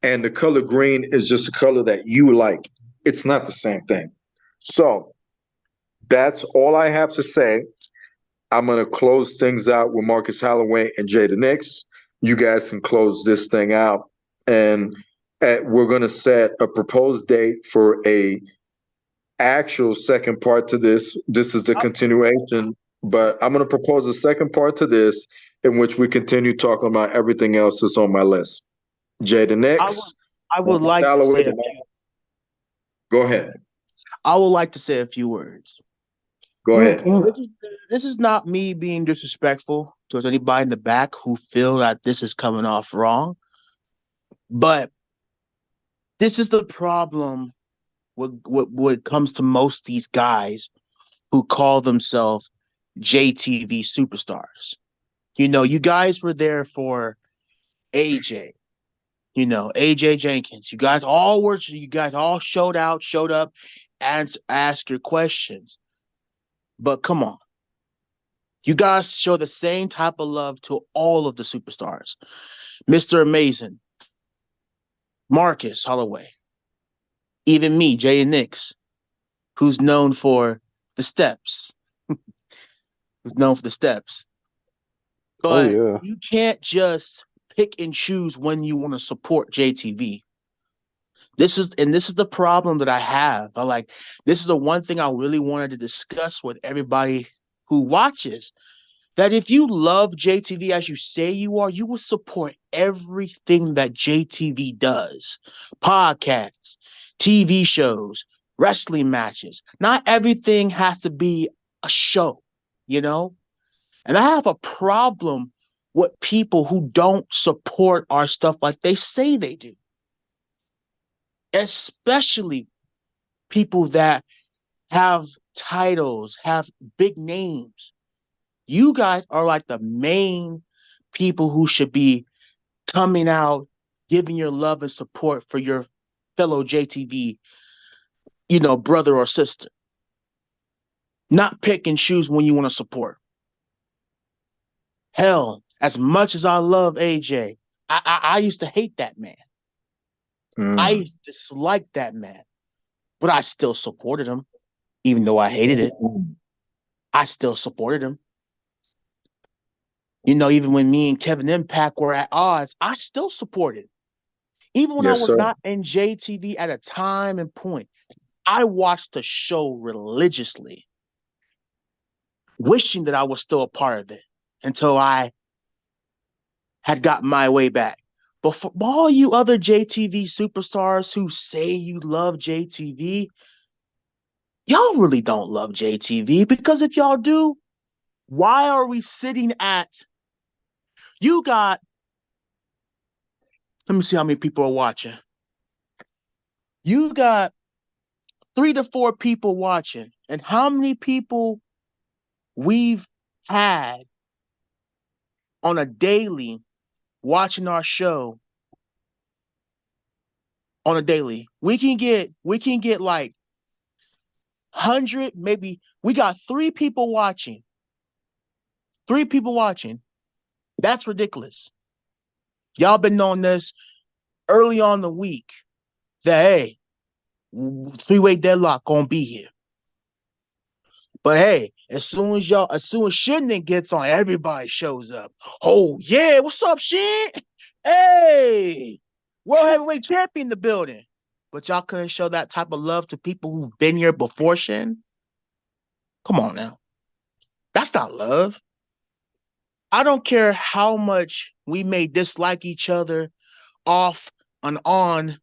And the color green is just a color that you like. It's not the same thing. So that's all I have to say. I'm gonna close things out with Marcus Holloway and Jada Nix. You guys can close this thing out, and we're gonna set a proposed date for a actual second part to this. This is the continuation, but I'm gonna propose a second part to this in which we continue talking about everything else that's on my list. Jada I would, Nix, I would Marcus like to Holloway. say a few. Go ahead. I would like to say a few words. Go ahead. This is not me being disrespectful towards anybody in the back who feel that this is coming off wrong, but this is the problem when it comes to most of these guys who call themselves JTV superstars. You know, you guys were there for AJ. You know, AJ Jenkins. You guys all showed up, and asked your questions. But come on. You guys show the same type of love to all of the superstars. Mr. Amazing, Marcus Holloway, even me, Jay and Nix, who's known for the steps. Who's known for the steps. But yeah. you can't just pick and choose when you want to support JTV. This is the problem that I have. This is the one thing I really wanted to discuss with everybody who watches. That if you love JTV as you say you are, you will support everything that JTV does. Podcasts, TV shows, wrestling matches. Not everything has to be a show, you know? And I have a problem with people who don't support our stuff like they say they do. Especially people that have titles, have big names. You guys are like the main people who should be coming out, giving your love and support for your fellow JTV, brother or sister. Not pick and choose when you want to support. Hell, as much as I love AJ, I used to hate that man. I used to dislike that man, but I still supported him, even though I hated it. I still supported him. Even when me and Kevin Impact were at odds, I still supported. Even when I was not in JTV at a time and point, I watched the show religiously, wishing that I was still a part of it until I had gotten my way back. But for all you other JTV superstars who say you love JTV, y'all really don't love JTV, because if y'all do, why are we sitting at, let me see how many people are watching. You got 3 to 4 people watching, and how many people we've had on a daily watching our show on a daily. We can get like 100, maybe. We got 3 people watching. 3 people watching. That's ridiculous. Y'all been on this early on the week that, hey, 3-way deadlock gonna be here. But hey, as soon as Shinden gets on, everybody shows up. Oh yeah, what's up, Shin? Hey, World Heavyweight Champion in the building. But y'all couldn't show that type of love to people who've been here before Shin? Come on now. That's not love. I don't care how much we may dislike each other off and on.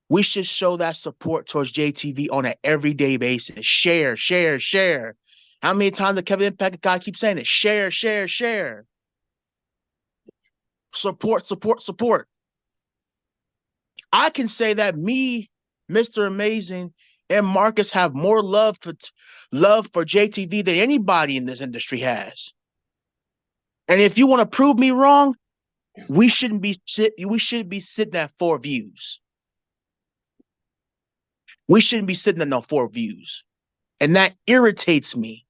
We should show that support towards JTV on an everyday basis. Share, share, share. How many times the Kevin Impact guy keeps saying it? Share, share, share. Support, support, support. I can say that me, Mr. Amazing, and Marcus have more love for JTV than anybody in this industry has. And if you want to prove me wrong, we should be sitting at 4 views. We shouldn't be sitting at no 4 views. And that irritates me,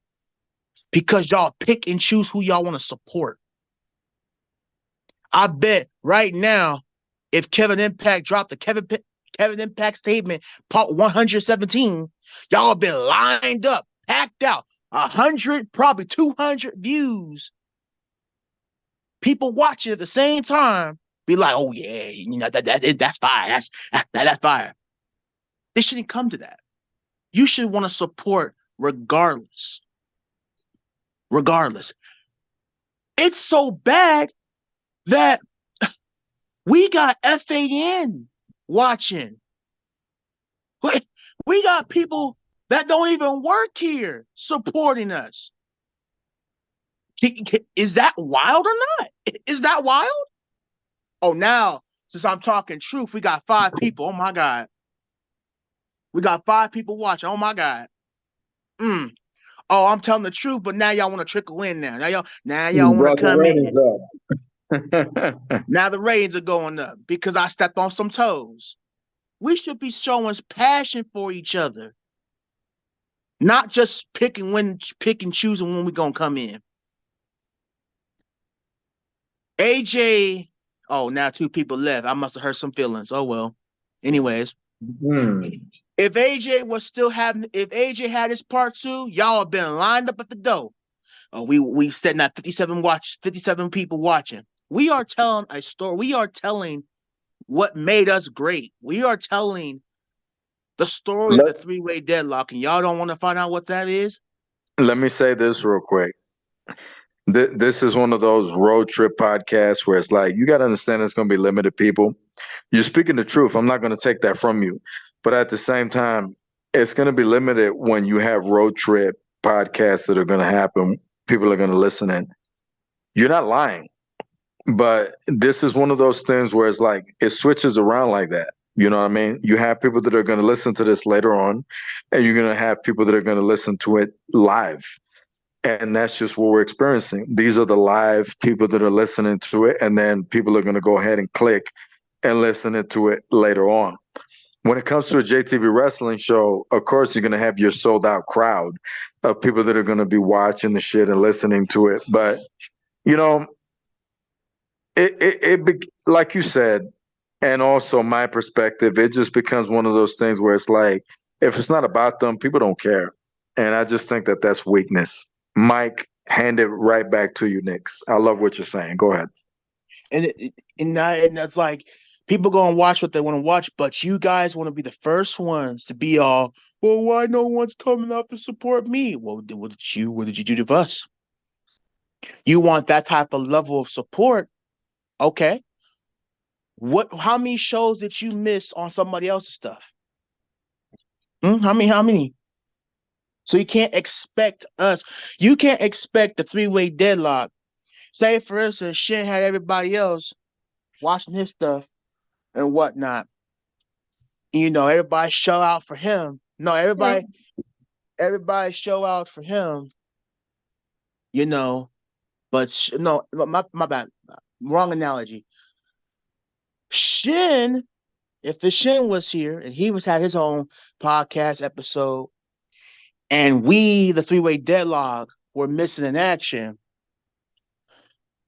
because y'all pick and choose who y'all want to support. I bet right now, if Kevin Impact dropped the Kevin Impact Statement, part 117. Y'all have been lined up, packed out, 100, probably 200 views. People watching at the same time be like, oh yeah, that's fire. That's fire. They shouldn't come to that. You should want to support regardless. Regardless. It's so bad that we got FAN watching. We got people that don't even work here supporting us. Is that wild or not? Is that wild? Oh, now, since I'm talking truth, we got 5 people. Oh, my God. We got 5 people watching. Oh, my God. Oh, I'm telling the truth, but now y'all want to trickle in now. Now y'all want to come in. Now the ratings are going up because I stepped on some toes. We should be showing passion for each other. Not just pick and choosing when we're going to come in. AJ, oh, now 2 people left. I must have hurt some feelings. Oh, well. Anyways, if AJ had his part 2, y'all have been lined up at the door. We said not 57 people watching. We are telling a story. We are telling what made us great. We are telling the story of the 3-way deadlock, and y'all don't want to find out what that is? Let me say this real quick. This is one of those road trip podcasts where it's like, you got to understand there's going to be limited people. You're speaking the truth. I'm not going to take that from you. But at the same time, it's going to be limited when you have road trip podcasts that are going to happen. People are going to listen in. You're not lying. But this is one of those things where it's like, it switches around like that. You know what I mean? You have people that are going to listen to this later on, and you're going to have people that are going to listen to it live. And that's just what we're experiencing. These are the live people that are listening to it, and then people are going to go ahead and click and listen to it later on. When it comes to a JTV wrestling show, of course, you're going to have your sold out crowd of people that are going to be watching the shit and listening to it. But, you know, like you said, and also my perspective, it just becomes one of those things where it's like, if it's not about them, people don't care. And I just think that that's weakness. Mike, hand it right back to you, Nix. I love what you're saying. Go ahead. And that's like, people gonna watch what they want to watch, but you guys want to be the first ones to be all, well, why no one's coming up to support me? Well, what did you do to us? You want that type of level of support? Okay. How many shows did you miss on somebody else's stuff? How many? So you can't expect us. You can't expect the 3-way deadlock. Say, for instance, Shin had everybody else watching his stuff and whatnot. You know, everybody show out for him. No, everybody show out for him. You know, but no, my bad. Wrong analogy. Shin, if the Shin was here and he had his own podcast episode, and we, the 3-way deadlock, were missing in action,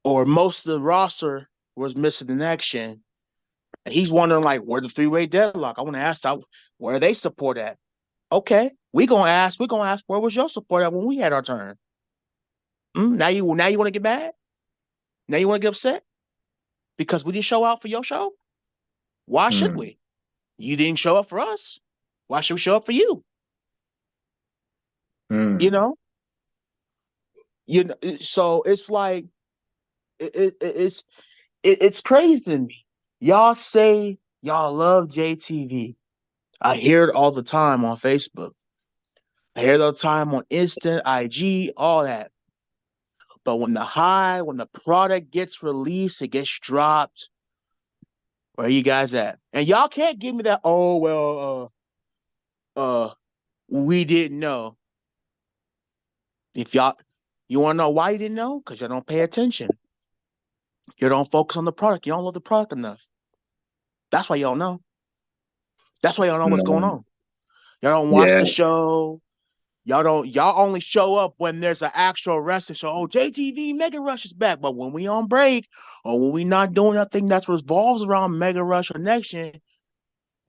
or most of the roster was missing in action, and he's wondering, like, where the 3-way deadlock? I want to ask out where they support at. Okay, we're gonna ask where was your support at when we had our turn? Now you want to get mad? Now you want to get upset because we didn't show out for your show? Why should we? You didn't show up for us. Why should we show up for you? You know, so it's like it's crazy to me. Y'all say y'all love JTV. I hear it all the time on Facebook. I hear it all the time on Insta, IG, all that. But when the product gets released, it gets dropped. Where are you guys at? And y'all can't give me that, oh, well, we didn't know. If you want to know why you didn't know? Because you don't pay attention. You don't focus on the product. You don't love the product enough. That's why you don't know. That's why you don't know what's going on. Y'all don't watch the show. Y'all only show up when there's an actual wrestling show. Oh, JTV Mega Rush is back. But when we on break or when we not doing nothing that revolves around Mega Rush or Next Gen,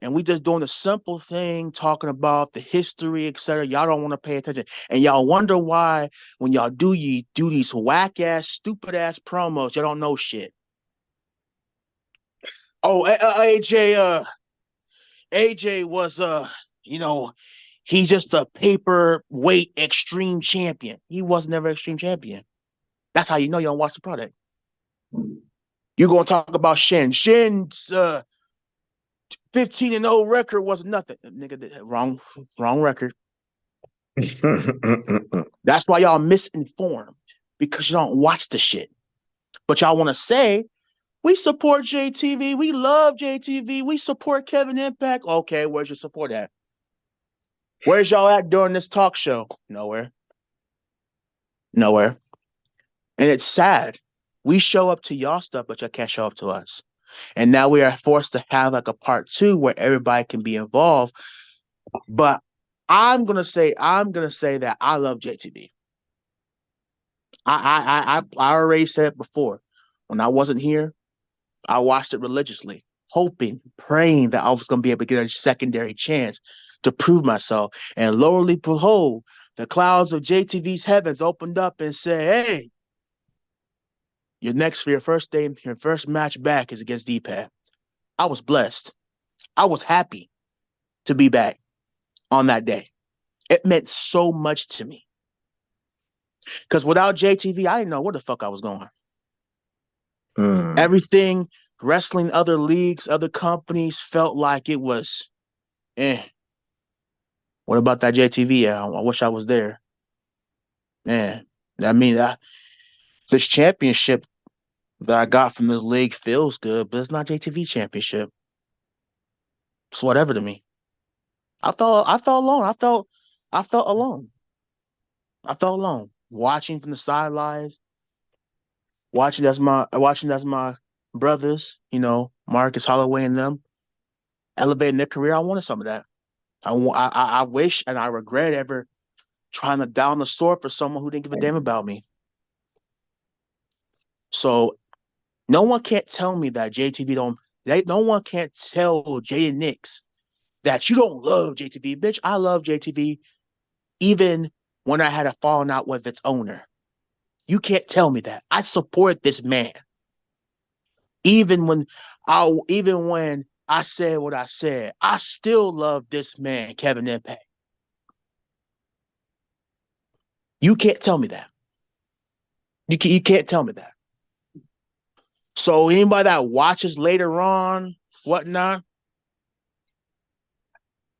and we just doing a simple thing, talking about the history, etc. Y'all don't want to pay attention, and y'all wonder why when y'all do these whack ass, stupid ass promos, y'all don't know shit. Oh, AJ was he's just a paperweight extreme champion. He was never extreme champion. That's how you know you don't watch the product. You're gonna talk about Shin. Shin's 15-0 record was nothing. Nigga, wrong record. That's why y'all misinformed, because you don't watch the shit. But y'all want to say, we support JTV, we love JTV, we support Kevin Impact. Okay, where's your support at? Where's y'all at during this talk show? Nowhere. And it's sad. We show up to y'all stuff, but y'all can't show up to us. And now we are forced to have like a part 2 where everybody can be involved. But I'm gonna say that I love JTV. I already said it before. When I wasn't here, I watched it religiously, hoping, praying that I was gonna be able to get a secondary chance to prove myself. And lo and behold, the clouds of JTV's heavens opened up and said, "Hey, your first match back is against D-Pad." I was blessed. I was happy to be back on that day. It meant so much to me. Because without JTV, I didn't know where the fuck I was going. Everything, wrestling, other leagues, other companies felt like it was, What about that JTV? I wish I was there. Man, I mean, this championship that I got from this league feels good, but it's not JTV championship. It's whatever to me. I felt alone. I felt alone. I felt alone. Watching from the sidelines, watching as my brothers, Marcus Holloway and them, elevating their career. I wanted some of that. I wish and I regret ever trying to down the sword for someone who didn't give a damn about me. So no one can't tell me that no one can't tell Jaden Nix that you don't love JTV. Bitch, I love JTV even when I had a falling out with its owner. You can't tell me that. I support this man. Even when I said what I said, I still love this man, Kevin Impact. You can't tell me that. You can't tell me that. So anybody that watches later on, whatnot,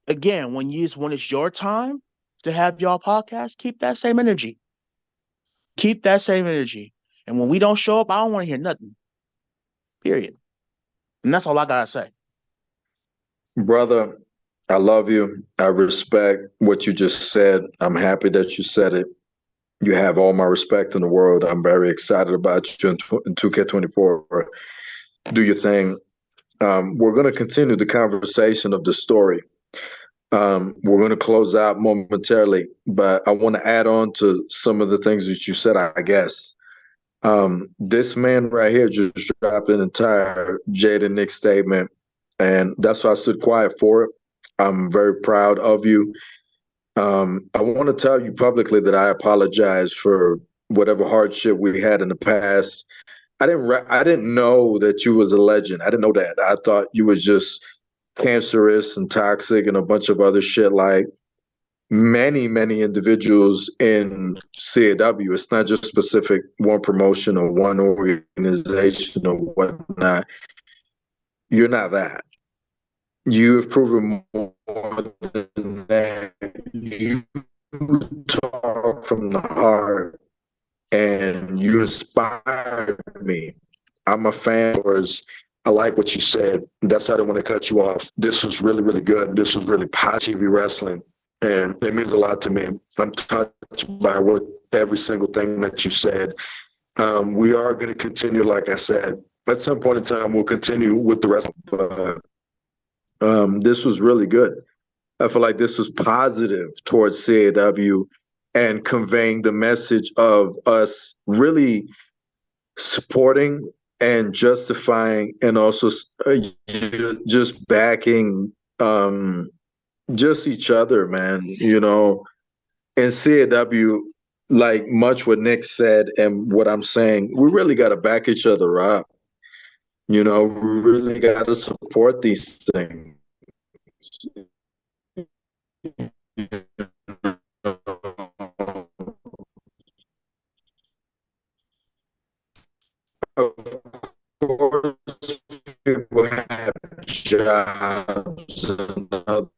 again, when it's your time to have y'all podcast, keep that same energy. Keep that same energy. And when we don't show up, I don't want to hear nothing. Period. And that's all I gotta say. Brother, I love you. I respect what you just said. I'm happy that you said it. You have all my respect in the world. I'm very excited about you in 2K24. Do your thing. We're going to continue the conversation of the story. We're going to close out momentarily, but I want to add on to some of the things that you said, I guess. This man right here just dropped an entire Jaden Nix statement, and that's why I stood quiet for it. I'm very proud of you. I want to tell you publicly that I apologize for whatever hardship we had in the past. I didn't know that you was a legend. I didn't know that. I thought you was just cancerous and toxic and a bunch of other shit like many, many individuals in CAW. It's not just specific one promotion or one organization or whatnot. You're not that. You have proven more than that. You talk from the heart and you inspired me. I'm a fan of yours. I like what you said. That's how I didn't want to cut you off. This was really, really good. This was really positive wrestling. And it means a lot to me. I'm touched by every single thing that you said. We are going to continue, like I said. At some point in time, we'll continue with the rest. But this was really good. I feel like this was positive towards CAW and conveying the message of us really supporting and justifying and also just backing um, just each other, man. You know, and CAW, like much what Nick said and what I'm saying, we really got to back each other up. You know, we really got to support these things. Of course, people have jobs and other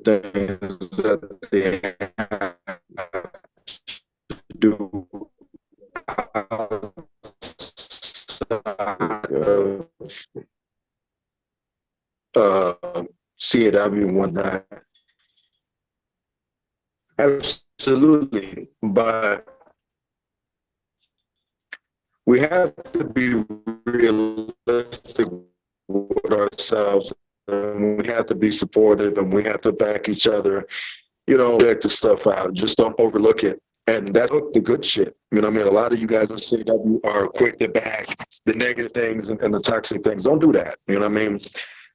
things that they have to do outside of CAW and whatnot. Absolutely, but we have to be realistic with ourselves, and we have to be supportive, and we have to back each other. You know, check the stuff out. Just don't overlook it. And that's the good shit. You know what I mean? A lot of you guys in CW are quick to back the negative things and the toxic things. Don't do that. You know what I mean?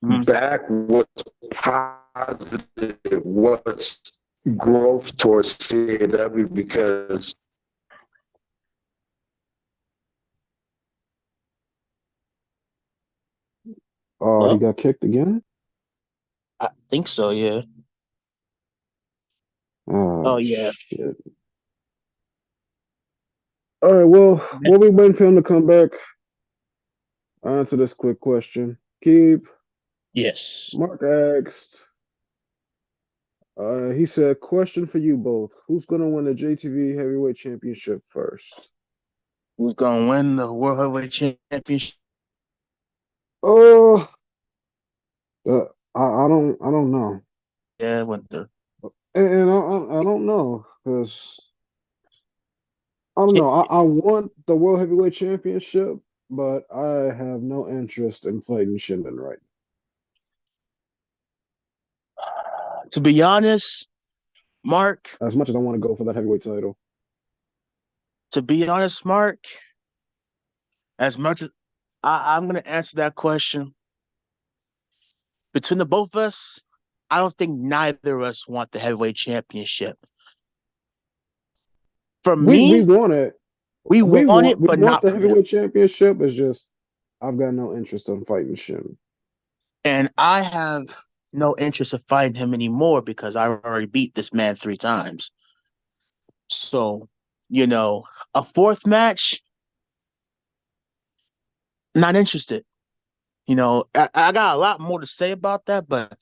Mhm. Back what's positive, what's growth towards CAW, because Oh, he Well, got kicked again? I think so. Yeah. Oh, Oh yeah. shit. All right, well, while we waiting for him to come back, I'll answer this quick question. Keep Yes. Mark asked, he said, question for you both. Who's going to win the JTV Heavyweight Championship first? Who's gonna win the World Heavyweight Championship? Oh, I don't know. Yeah, Winter. And I don't know because I don't know. I want the World Heavyweight Championship, but I have no interest in fighting Shinden right To be honest, Mark. now. As much as I want to go for that heavyweight title. To be honest, Mark. As much as I'm gonna answer that question between the both of us, I don't think neither of us want the heavyweight championship. For We me, want it. we want it, We but want not the for him. heavyweight championship. It's just I've got no interest in fighting Shin. And I have no interest of fighting him anymore because I already beat this man 3 times. So, a fourth match, not interested. I got a lot more to say about that, but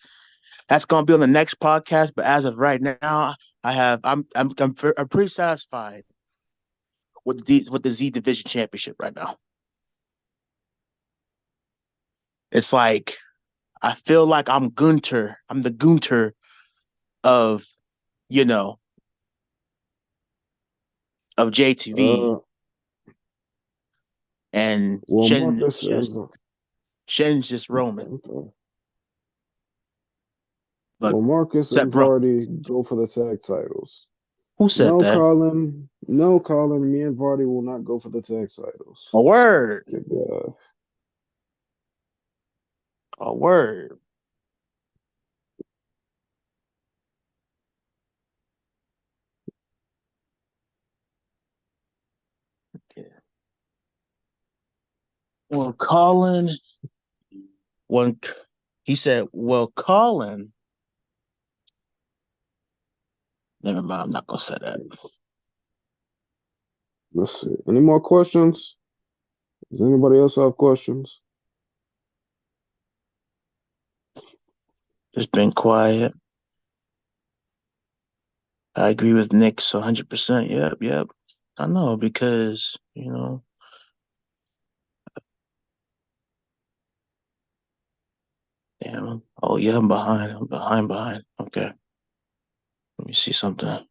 that's gonna be on the next podcast. But as of right now, I'm pretty satisfied with the Z Division Championship right now. It's like I feel like I'm Gunter. I'm the Gunter of you know of JTV, Uh, and well, Marcus Shen's just Roman. okay. But Marcus except and bro, Vardy go for the tag titles. who said that? No, Colin. Me and Vardy will not go for the tag titles. A word, Good God. a word. Okay. Well, Colin, when he said, "Well, Colin," never mind. I'm not gonna say that. Let's see. Any more questions? Does anybody else have questions? Just been quiet. I agree with Nick, so 100%. Yep, yep. I know because damn. Oh yeah, I'm behind. I'm behind. Okay, let me see something.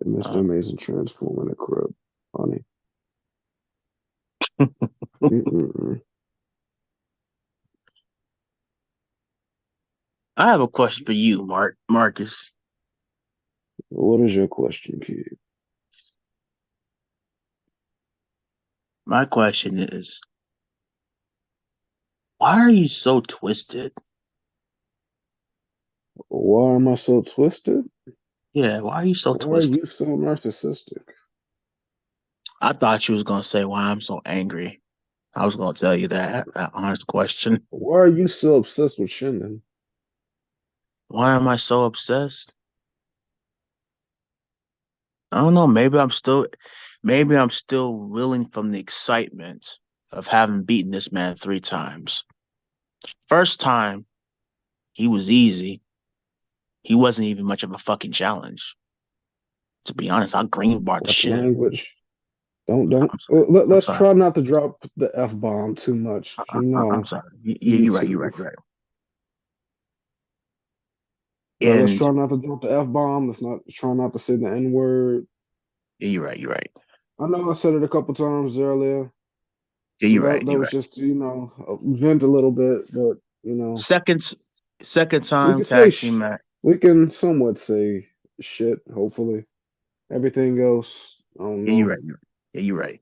Mr. Uh, Amazing transform in the crib. Funny. Mm-mm-mm. I have a question for you, Marcus. What is your question, kid? My question is, why are you so twisted Why am I so twisted? Yeah, why are you so Why are twisted? you so narcissistic? I thought you was gonna say why I'm so angry. I was gonna tell you that honest question. Why are you so obsessed with Shannon? Why am I so obsessed? I don't know. Maybe I'm still reeling from the excitement of having beaten this man 3 times. First time, he was easy. He wasn't even much of a fucking challenge. To be honest, I green barred the What shit. language? Don't. I'm sorry. I'm Let's sorry. try not to drop the F bomb too much. You I'm know, sorry. You're right. You're YouTube. right. You're right. Let's And try not to drop the F bomb. Let's not try not to say the N word. yeah, you're right. You're right. I know I said it a couple times earlier. Yeah, you're right. That You're was right. just vent a little bit, but Second, second we time can say tag team match. we can somewhat say shit. Hopefully, everything else. I don't Yeah, you're know. right. Yeah, you're right.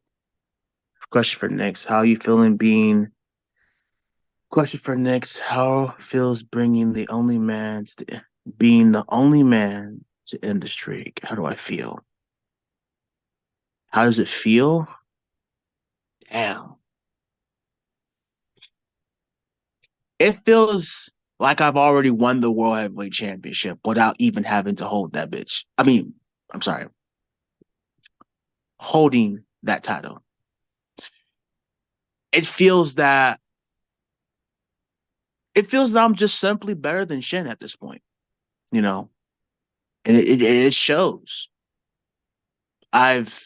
Question for next. How you feeling being Question for next. How feels being the only man to end the streak? How do I feel? How does it feel? Damn. It feels like I've already won the World Heavyweight Championship without even having to hold that bitch. I mean, I'm sorry, holding that title. It feels that I'm just simply better than Shin at this point, you know, and it shows. I've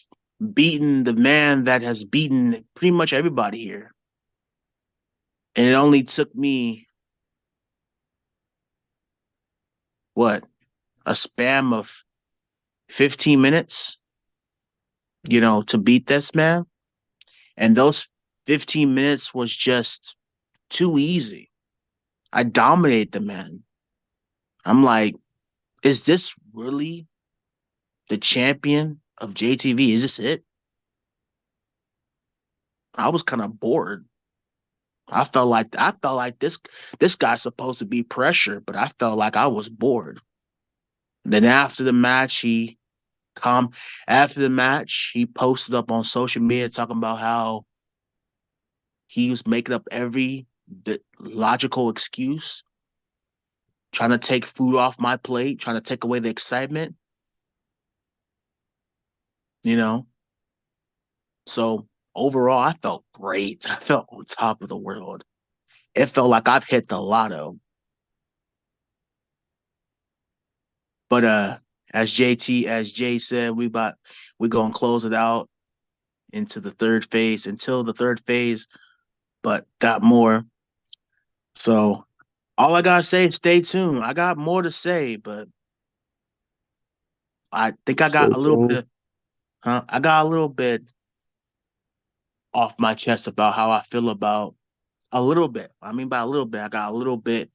beaten the man that has beaten pretty much everybody here. And it only took me, what, a spam of 15 minutes, to beat this man. And those 15 minutes was just too easy. I dominated the man. I'm like, is this really the champion of JTV? Is this it? I was kind of bored. I felt like this guy's supposed to be pressure, but I felt like I was bored. Then come after the match, he posted up on social media talking about how he was making up every logical excuse, trying to take food off my plate, trying to take away the excitement, you know. So overall, I felt great. I felt on top of the world. It felt like I've hit the lotto. But as Jay said, we're gonna close it out until the third phase, but got more. So all I gotta say is stay tuned. I got more to say, but I think I Stay got a little tuned. bit, I got a little bit off my chest about how I feel about a little bit. I mean, by a little bit, I got a little bit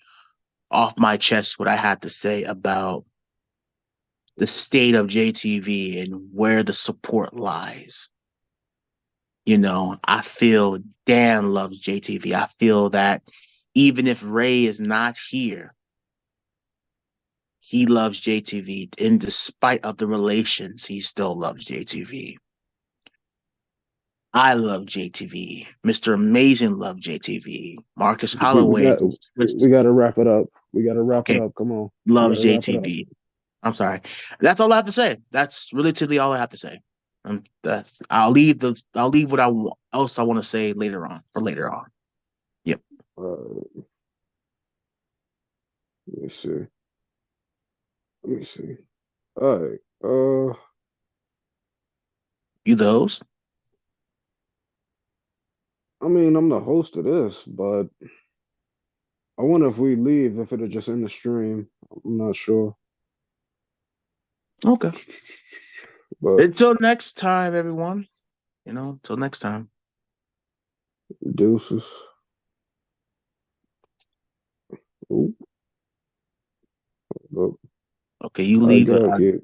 off my chest what I had to say about the state of JTV and where the support lies. I feel Dan loves JTV. I feel that even if Ray is not here, he loves JTV. And despite of the relations, he still loves JTV. I love JTV. Mr. Amazing loved JTV. Marcus We Holloway got we got to wrap it up. We got to wrap it okay, up. Come on, we got loves to wrap it up. JTV. I'm sorry. That's all I have to say. That's really all I have to say. I'll leave what else I want to say later on for later on. Yep. Let me see. Let me see. All right. You those? I mean, I'm the host of this, but I wonder if we leave, if it'll just end the stream. I'm not sure. Okay. But Until next time, everyone. Until next time. deuces. Ooh, oh, Okay, you all right, leave get it. up, kid.